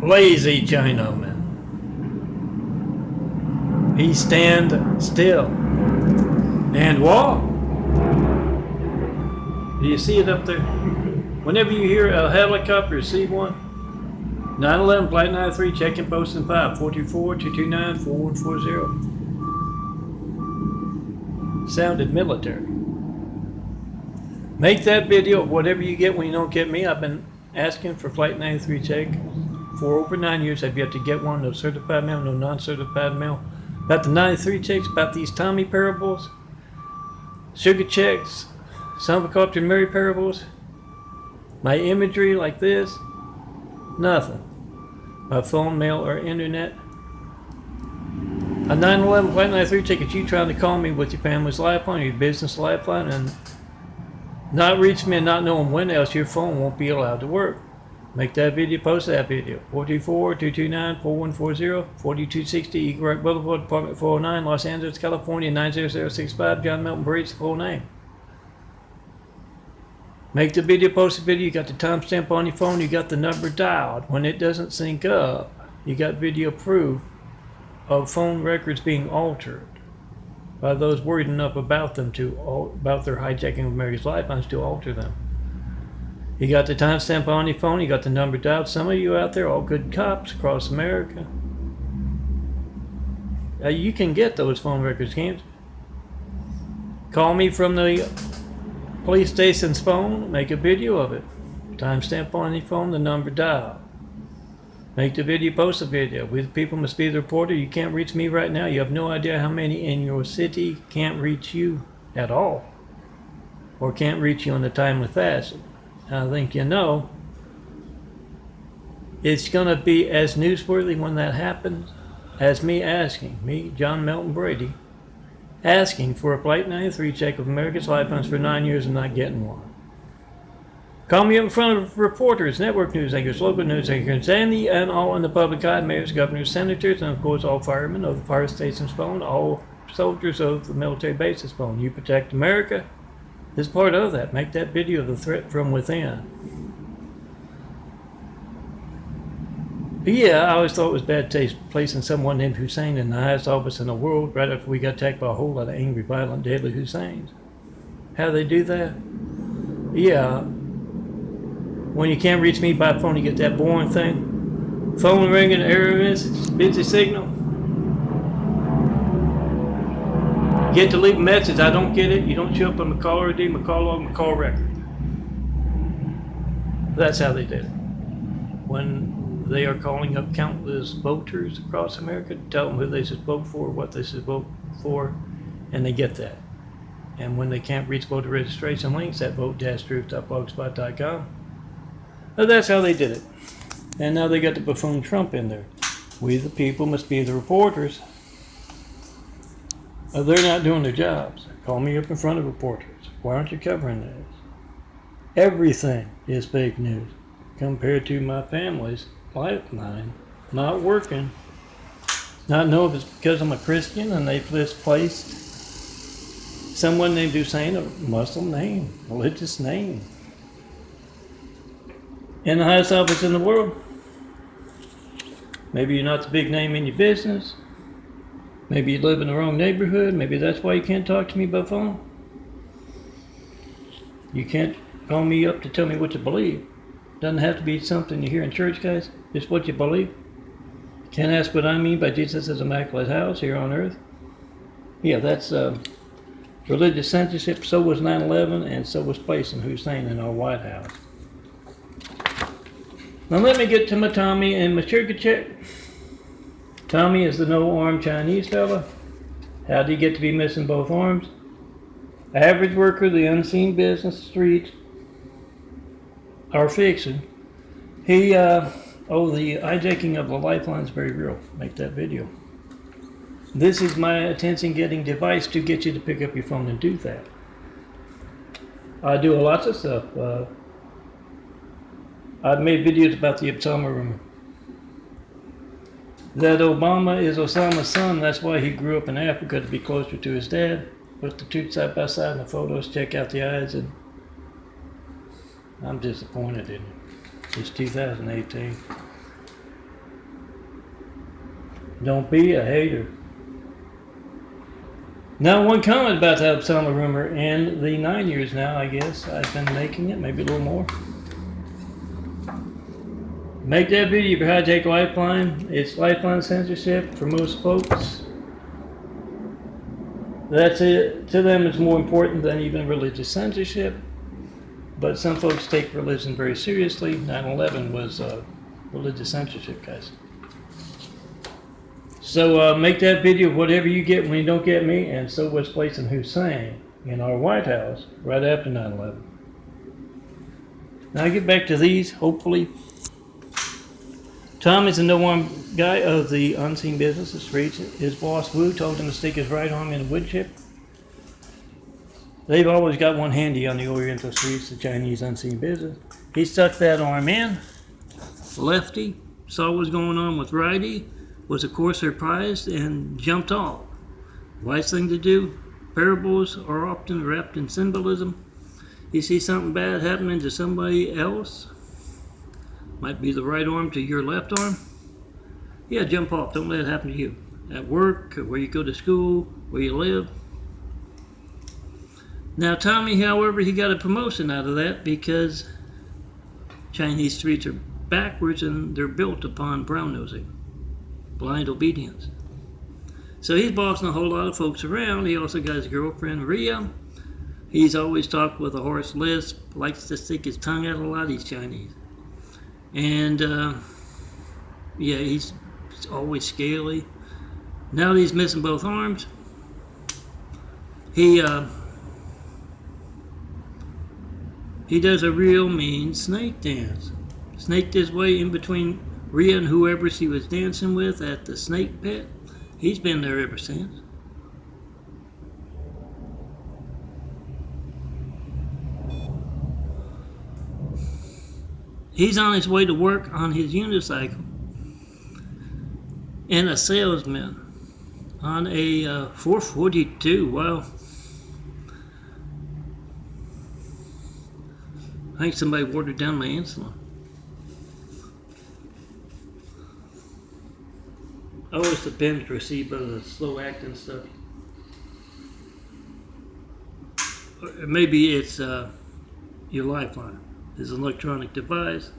Lazy Chinaman. He stand still and walk. Do you see it up there? Whenever you hear a helicopter, see one? 911 Flight 93, check-in post in 5, 424-229-4140. Sounded military. Make that video, whatever you get when you don't get me. I've been asking for Flight 93 check for over 9 years. I've yet to get one, no certified mail, no non-certified mail. About the 93 checks, about these Tami parables, sugar checks, Soacam and Mary parables, my imagery like this, nothing. By phone, mail, or internet. A 911 Flight 93 check is you trying to call me with your family's lifeline, your business lifeline, and not reach me and not knowing when else your phone won't be allowed to work. Make that video, post that video. 424-229-4140, 4260 Eagle Rock Boulevard, Apartment 409, Los Angeles, California, 90065, John Melton Breed's full name. Make the video, post the video, you got the timestamp on your phone, you got the number dialed. When it doesn't sync up, you got video proof of phone records being altered by those worried enough about them about their hijacking of America's lifelines to alter them. You got the timestamp on your phone, you got the number dialed. Some of you out there, all good cops across America. You can get those phone records, can't you? Call me from the police station's phone, make a video of it. Timestamp on your phone, the number dialed. Make the video, post the video. We the people must be the reporter. You can't reach me right now. You have no idea how many in your city can't reach you at all, or can't reach you in a timely fashion. I think you know it's going to be as newsworthy when that happens as me, John Melton Brady, asking for a Flight 93 check of America's lifelines for 9 years and not getting one. Call me up in front of reporters, network news anchors, local news anchors, and all in the public eye, mayors, governors, senators, and of course all firemen of the fire station's phone, all soldiers of the military base's phone. You protect America is part of that. Make that video of the threat from within. But yeah, I always thought it was bad taste placing someone named Hussein in the highest office in the world right after we got attacked by a whole lot of angry, violent, deadly Husseins. How do they do that? Yeah, when you can't reach me by phone, you get that boring thing. Phone ringing, error message, busy signal. Get to leave a message, I don't get it. You don't show up on my caller ID, my call log, my call record. That's how they did it. When they are calling up countless voters across America to tell them who they should vote for, what they should vote for, and they get that. And when they can't reach voter registration links at vote-truth.blogspot.com, that's how they did it. And now they got the buffoon Trump in there. We the people must be the reporters. They're not doing their jobs. Call me up in front of reporters. Why aren't you covering this? Everything is fake news compared to my family's lifeline not working. Not know if it's because I'm a Christian and they've misplaced someone named Hussein, a Muslim name, religious name, in the highest office in the world. Maybe you're not the big name in your business. Maybe you live in the wrong neighborhood. Maybe that's why you can't talk to me by phone. You can't call me up to tell me what you believe. Doesn't have to be something you hear in church, guys. It's what you believe. Can't ask what I mean by Jesus' immaculate house here on earth. Yeah, that's religious censorship. So was 9/11, and so was placing Hussein in our White House. Now let me get to my Tami and my sugar check. Tami is the no-arm Chinese fella. How did he get to be missing both arms? Average worker, the unseen business streets are fiction. The hijacking of the lifeline is very real. Make that video. This is my attention-getting device to get you to pick up your phone and do that. I do lots of stuff. I've made videos about the Osama rumor. That Obama is Osama's son, that's why he grew up in Africa, to be closer to his dad. Put the two side by side in the photos, check out the eyes, and I'm disappointed in it. It's 2018. Don't be a hater. Now, one comment about the Soacam rumor, and the 9 years now, I guess, I've been making it, maybe a little more. Make that video for hijack lifeline. It's lifeline censorship for most folks. That's it. To them, it's more important than even religious censorship. But some folks take religion very seriously. 9/11 was religious censorship, guys. So make that video whatever you get when you don't get me, and so was placing Hussein in our White House right after 9/11. Now I get back to these, hopefully. Tom is a no-arm guy of the unseen business, the streets. His boss, Wu, told him to stick his right arm in a wood chip. They've always got one handy on the Oriental streets, the Chinese unseen business. He stuck that arm in. Lefty saw what was going on with righty, was of course surprised and jumped off. Wise thing to do. Parables are often wrapped in symbolism. You see something bad happening to somebody else, might be the right arm to your left arm. Yeah, jump off. Don't let it happen to you. At work, where you go to school, where you live. Now, Tami, however, he got a promotion out of that because Chinese streets are backwards and they're built upon brown nosing, blind obedience. So he's bossing a whole lot of folks around. He also got his girlfriend, Rhea. He's always talked with a hoarse lisp, likes to stick his tongue out a lot. He's Chinese. And, yeah, he's always scaly. Now that he's missing both arms, he does a real mean snake dance. Snaked his way in between Rhea and whoever she was dancing with at the snake pit. He's been there ever since. He's on his way to work on his unicycle. And a salesman on a 442. Wow. I think somebody watered down my insulin. I always depend to receive the slow acting stuff. Or maybe it's your lifeline. It's an electronic device.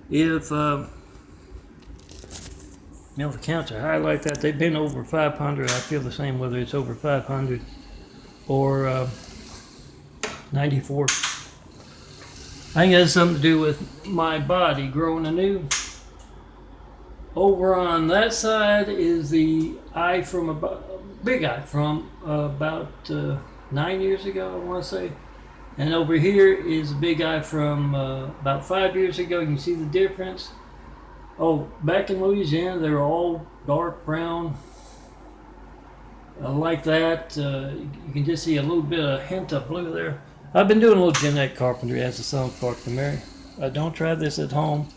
If the counts are high like that, they've been over 500. I feel the same whether it's over 500 or 94. I think it has something to do with my body growing anew. Over on that side is the eye from about, big eye from about 9 years ago, I want to say. And over here is a big eye from about 5 years ago. You can see the difference. Oh, back in Louisiana, they were all dark brown, like that. You can just see a little bit of hint of blue there. I've been doing a little genetic carpentry as a son of Clark and Mary. Don't try this at home.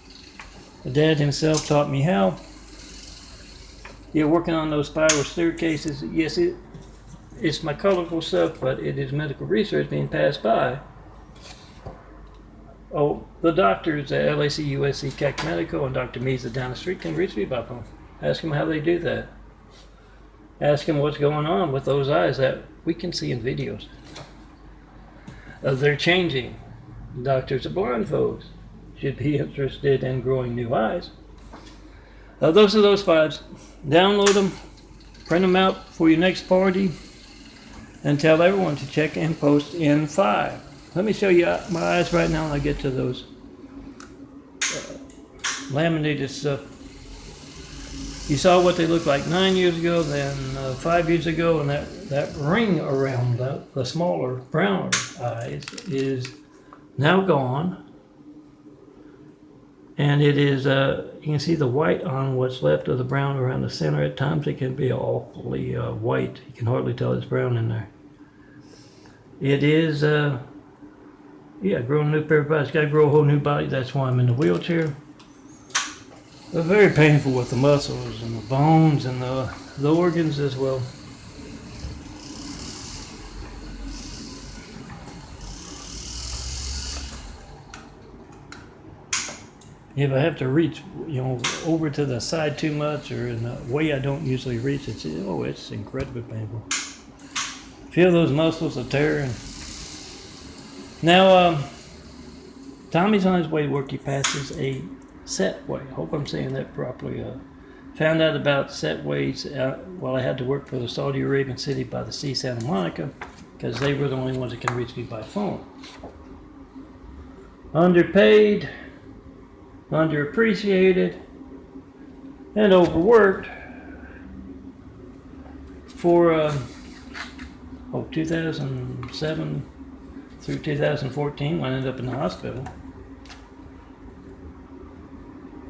The dad himself taught me how. Yeah, working on those spiral staircases. Yes, it's my colorful stuff, but it is medical research being passed by. Oh, the doctors at LAC, USC, Keck Medical, and Dr. Meza down the street can reach me about them. Ask them how they do that. Ask them what's going on with those eyes that we can see in videos. They're changing. Doctors of blind folks should be interested in growing new eyes. Those are those fives. Download them, print them out for your next party, and tell everyone to check and post in 5. Let me show you my eyes right now when I get to those laminated stuff. You saw what they looked like 9 years ago, then 5 years ago, and that ring around the smaller, browner eyes is now gone. And it is, you can see the white on what's left of the brown around the center. At times it can be awfully white. You can hardly tell it's brown in there. It is, yeah, growing a new pair of eyes. Got to grow a whole new body. That's why I'm in the wheelchair. They're very painful with the muscles and the bones and the organs as well. if I have to reach, over to the side too much or in a way I don't usually reach, it's incredibly painful. Feel those muscles are tearing. Now, Tommy's on his way to work. He passes a Setway. Hope I'm saying that properly. Found out about Setways while I had to work for the Saudi Arabian city by the sea, Santa Monica, because they were the only ones that can reach me by phone. Underpaid, underappreciated, and overworked for 2007 through 2014 when I ended up in the hospital.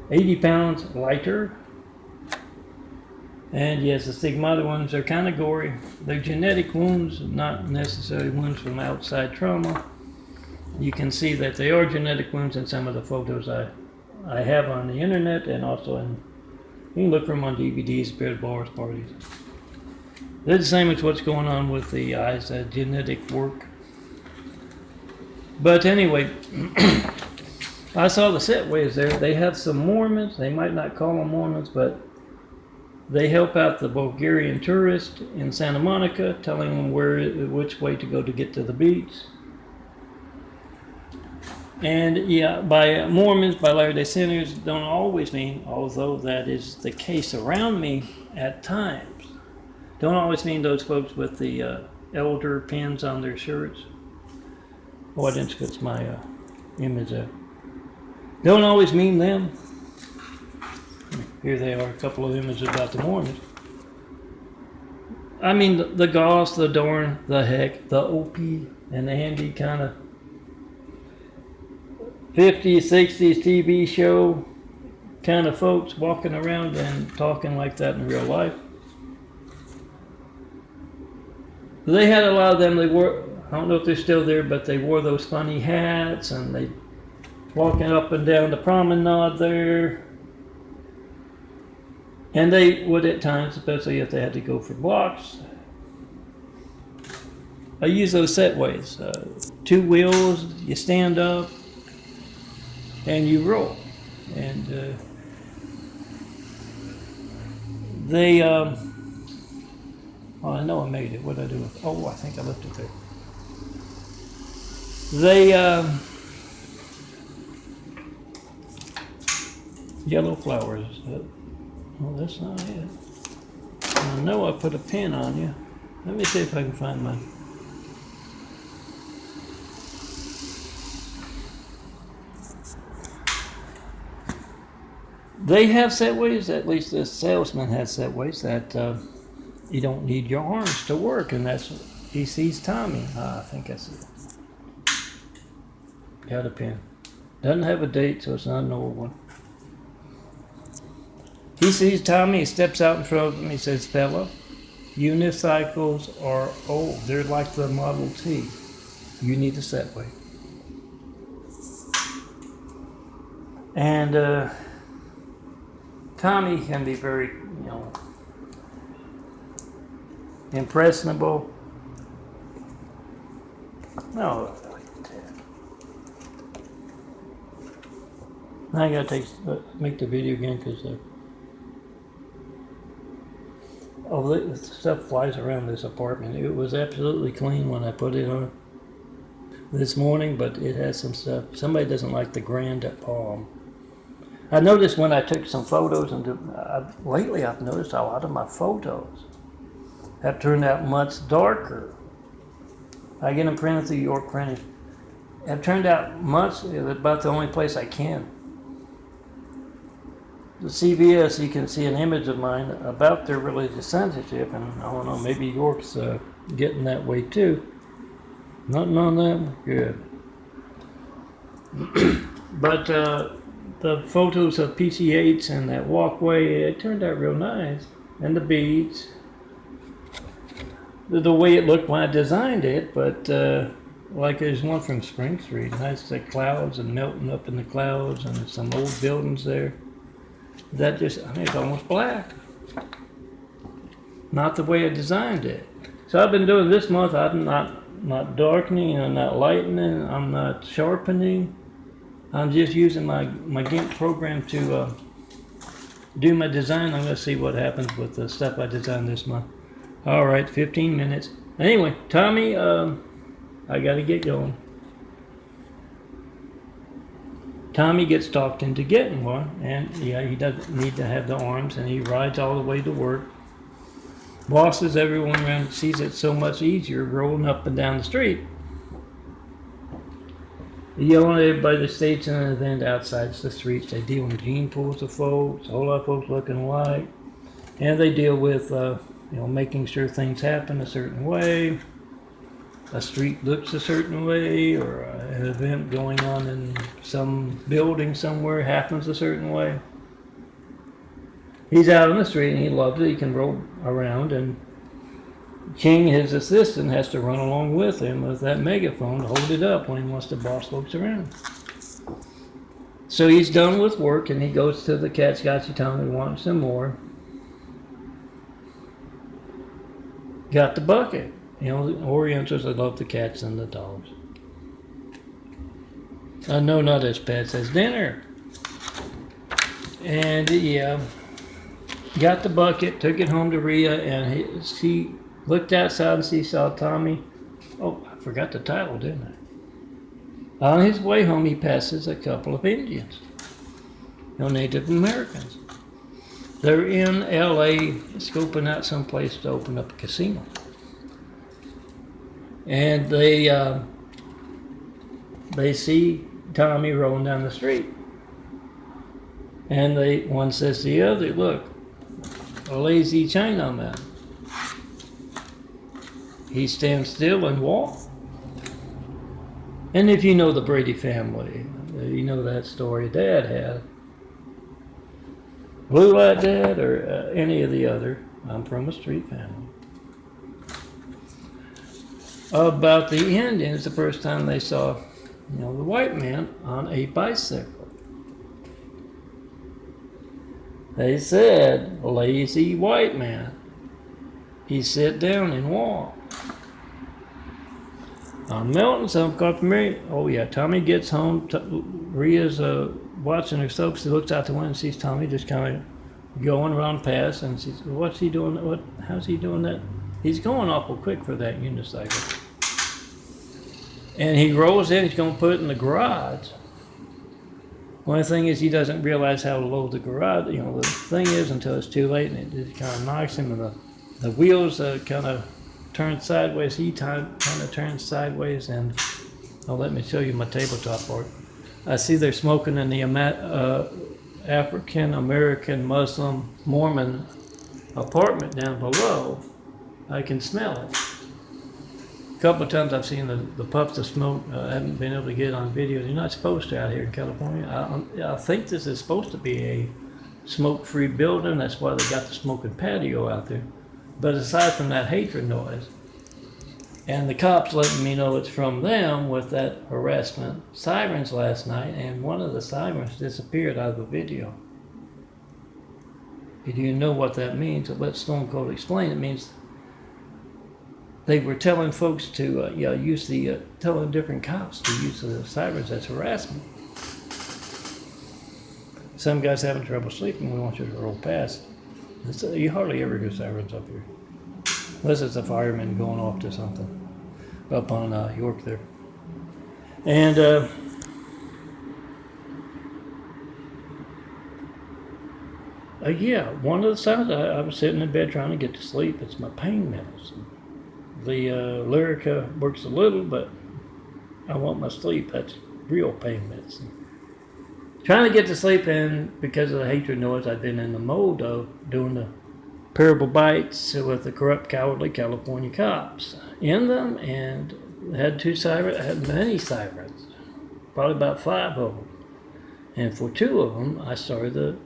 80 pounds lighter. And yes, the stigmata wounds are kind of gory. They're genetic wounds, not necessarily wounds from outside trauma. You can see that they are genetic wounds in some of the photos I have on the internet, and also you can look for them on DVDs, beard bars, parties. They're the same as what's going on with the eyes, genetic work. But anyway, I saw the Setways there. They have some Mormons. They might not call them Mormons, but they help out the Bulgarian tourist in Santa Monica, telling them which way to go to get to the beach. And yeah, by Mormons, by Latter-day Saints, don't always mean, although that is the case around me at times, don't always mean those folks with the elder pins on their shirts. Oh, I didn't switch my image up. Don't always mean them. Here they are, a couple of images about the Mormons. I mean, the Goss, the Dorn, the Heck, the Opie, and the Handy kind of 50s, 60s TV show kind of folks walking around and talking like that in real life. They had a lot of them. They wore, I don't know if they're still there, but they wore those funny hats and they walking up and down the promenade there. And they would at times, especially if they had to go for blocks, I use those Setways. 2 wheels, you stand up, and you roll. And they, oh, I know I made it. What did I do with it? Oh, I think I left it there. They, yellow flowers. Oh, that's not it. I know I put a pin on you. Let me see if I can find mine. They have Setways, at least the salesman has Setways, that you don't need your arms to work, and that's, he sees Tami. I think I see it. Got a pin. Doesn't have a date, so it's not an old one. He sees Tami, he steps out in front of him, he says, "Fella, unicycles are old. They're like the Model T. You need a Setway." And Tami can be very, impressionable. No, now I gotta make the video again because the stuff flies around this apartment. It was absolutely clean when I put it on this morning, but it has some stuff. Somebody doesn't like the Grand Palm. I noticed when I took some photos, and lately I've noticed a lot of my photos have turned out much darker. I get them printed through York Printing. Have turned out much, about the only place I can. The CBS, you can see an image of mine about their religious censorship, and I don't know, maybe York's getting that way too. Nothing on them? Good. But the photos of PCH and that walkway, it turned out real nice. And the beach. The way it looked when I designed it, but like there's one from Spring Street. Nice, the clouds and melting up in the clouds and some old buildings there. That just, it's almost black. Not the way I designed it. So I've been doing this month, I'm not darkening, I'm not lightening, I'm not sharpening. I'm just using my GIMP program to do my design. I'm going to see what happens with the stuff I designed this month. All right, 15 minutes. Anyway, Tommy, I got to get going. Tommy gets talked into getting one, and yeah, he doesn't need to have the arms, and he rides all the way to work. Bosses, everyone around sees it so much easier rolling up and down the street. Yelling at everybody that stays in an event outside the streets. They deal with gene pools of folks, a whole lot of folks looking alike, and they deal with making sure things happen a certain way. A street looks a certain way, or an event going on in some building somewhere happens a certain way. He's out on the street and he loves it. He can roll around, and King, his assistant, has to run along with him with that megaphone to hold it up when he wants to boss folks around. So he's done with work and he goes to the Cat's Gotcha Tommy, wants some more. Got the bucket. The Orientals, they love the cats and the dogs. No, not as pets, as dinner. And yeah, got the bucket, took it home to Rhea, and she looked outside and she saw Tommy. Oh, I forgot the title, didn't I? On his way home, he passes a couple of Indians, Native Americans. They're in LA scoping out some place to open up a casino. And they see Tommy rolling down the street. And one says to the other, look, a lazy Chinaman. He stands still and walks. And if you know the Brady family, you know that story Dad had. Blue Light Dad or any of the other. I'm from a street family. About the Indians, the first time they saw, the white man on a bicycle. They said, lazy white man. He sit down and walk. On Milton, some customary. Oh yeah, Tommy gets home. Rhea's watching her soap. She looks out the window and sees Tommy just kind of going around past, and she says, "What's he doing? How's he doing that? He's going awful quick for that unicycle." And he rolls in. He's going to put it in the garage. One thing is, he doesn't realize how low the garage, the thing is until it's too late, and it just kind of knocks him, and the wheels kind of turn sideways. He kind of turns sideways, and let me show you my tabletop art. I see they're smoking in the African American Muslim Mormon apartment down below. I can smell it. A couple of times I've seen the puffs of smoke. I haven't been able to get it on video. You're not supposed to out here in California. I think this is supposed to be a smoke-free building. That's why they got the smoking patio out there. But aside from that hatred noise, and the cops letting me know it's from them with that harassment sirens last night, and one of the sirens disappeared out of the video. Do you know what that means? So let Stone Cold explain. It means they were telling folks to telling different cops to use the sirens as harassment. Some guys having trouble sleeping. We want you to roll past. You hardly ever hear sirens up here, unless it's a fireman going off to something up on York there. And one of the signs, I was sitting in bed trying to get to sleep. It's my pain medicine. The Lyrica works a little, but I want my sleep. That's real pain medicine. Trying to get to sleep, and because of the hatred noise, I've been in the mode of doing the parable bites with the corrupt, cowardly California cops in them, and had many sirens, probably about 5 of them. And for 2 of them, I started the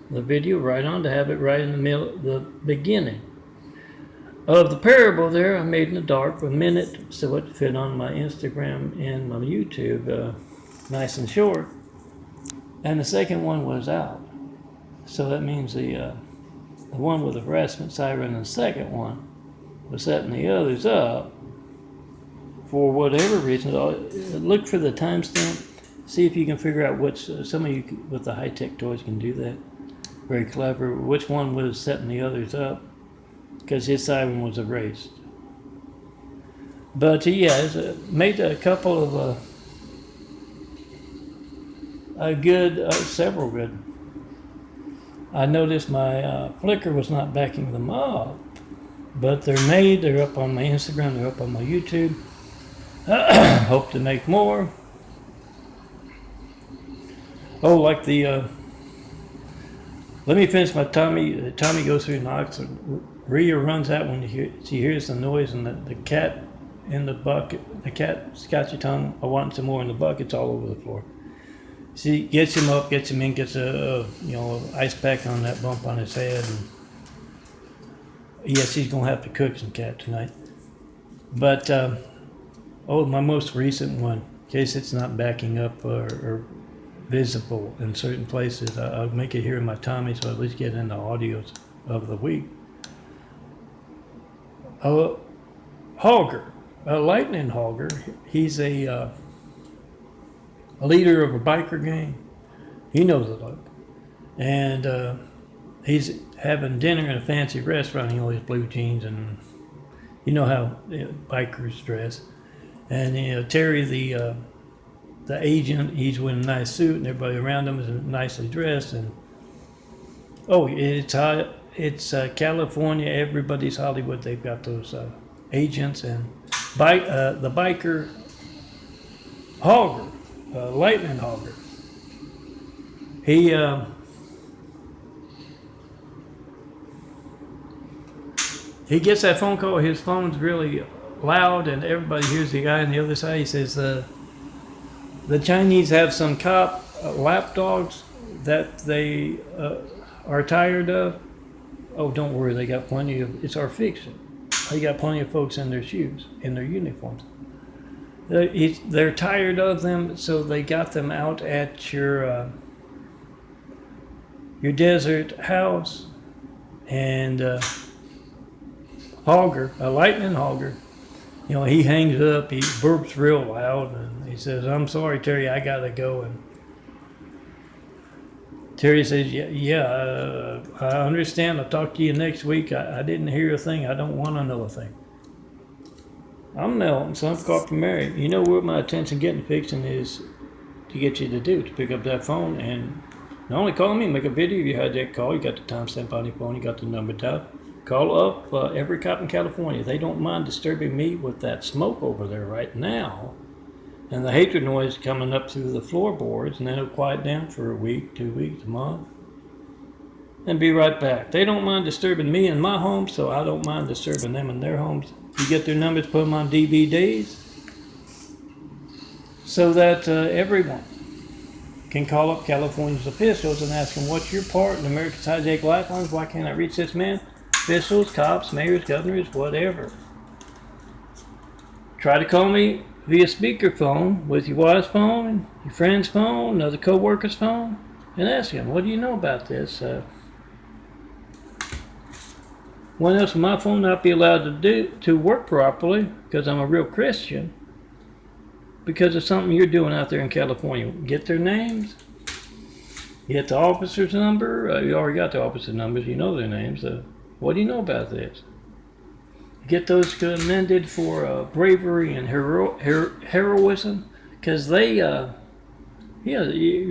video right on to have it right in the middle, the beginning of the parable there. I made in the dark for a minute so it fit on my Instagram and my YouTube, nice and short. And the second one was out. So that means the one with the harassment siren and the second one was setting the others up for whatever reason. Look for the timestamp. See if you can figure out which, some of you with the high-tech toys can do that. Very clever. Which one was setting the others up, because his siren was erased. But yeah, it's made a couple of several good. I noticed my Flickr was not backing them up, but they're made. They're up on my Instagram. They're up on my YouTube. Hope to make more. Oh, like the. Let me finish my Tami. Tami goes through knocks. Rhea runs out when she hears the noise, and the cat in the bucket. The cat scratchy tongue. I want some more in the bucket's all over the floor. She gets him up, gets him in, gets a ice pack on that bump on his head, and yes, he's gonna have to cook some cat tonight. But my most recent one, in case it's not backing up or visible in certain places, I'll make it here in my Tami, so at least get in the audios of the week. Hogger, a lightning hogger. He's a leader of a biker gang. He knows the look. And he's having dinner in a fancy restaurant. He always blue jeans, and you know how bikers dress. And Terry, the agent, he's wearing a nice suit, and everybody around him is nicely dressed. And it's hot. It's California. Everybody's Hollywood. They've got those agents and the biker hogger. Lightning hogger. He gets that phone call. His phone's really loud, and everybody hears the guy on the other side. He says, "The Chinese have some cop lapdogs that they are tired of." Oh, don't worry, they got plenty of. It's our fiction. They got plenty of folks in their shoes, in their uniforms. They're tired of them, so they got them out at your desert house. And hogger, a lightning hogger, he hangs up, he burps real loud, and he says, "I'm sorry, Terry, I gotta go." And Terry says, "Yeah, I understand. I'll talk to you next week. I didn't hear a thing. I don't want to know a thing." I'm Mel, so I'm called from Mary. You know what my attention getting fixing is to get you to do, to pick up that phone and not only call me, make a video. You had that call, you got the timestamp on your phone, you got the number down. Call up every cop in California. They don't mind disturbing me with that smoke over there right now. And the hatred noise coming up through the floorboards, and then it'll quiet down for a week, 2 weeks, a month. And be right back. They don't mind disturbing me in my home, so I don't mind disturbing them in their homes. You get their numbers, put them on DVDs, so that everyone can call up California's officials and ask them, "What's your part in America's hijack lifelines? Why can't I reach this man?" Officials, cops, mayors, governors, whatever. Try to call me via speakerphone with your wife's phone, your friend's phone, another co-worker's phone, and ask them, "What do you know about this?" When else will my phone not be allowed to work properly because I'm a real Christian? Because of something you're doing out there in California. Get their names. Get the officer's number. You already got the officer's numbers. You know their names. What do you know about this? Get those commended for bravery and heroism, because you're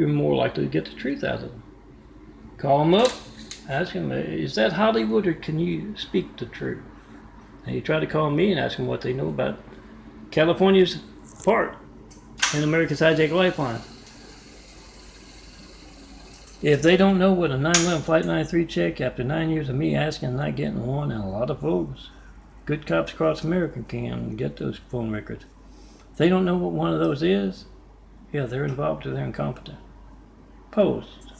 more likely to get the truth out of them. Call them up. Ask him, "Is that Hollywood, or can you speak the truth?" And you try to call me and ask them what they know about California's part in America's hijack lifeline. If they don't know what a 9/11 Flight 93 check after 9 years of me asking and not getting one, and a lot of folks, good cops across America can get those phone records. If they don't know what one of those is, yeah, they're involved or they're incompetent. Post.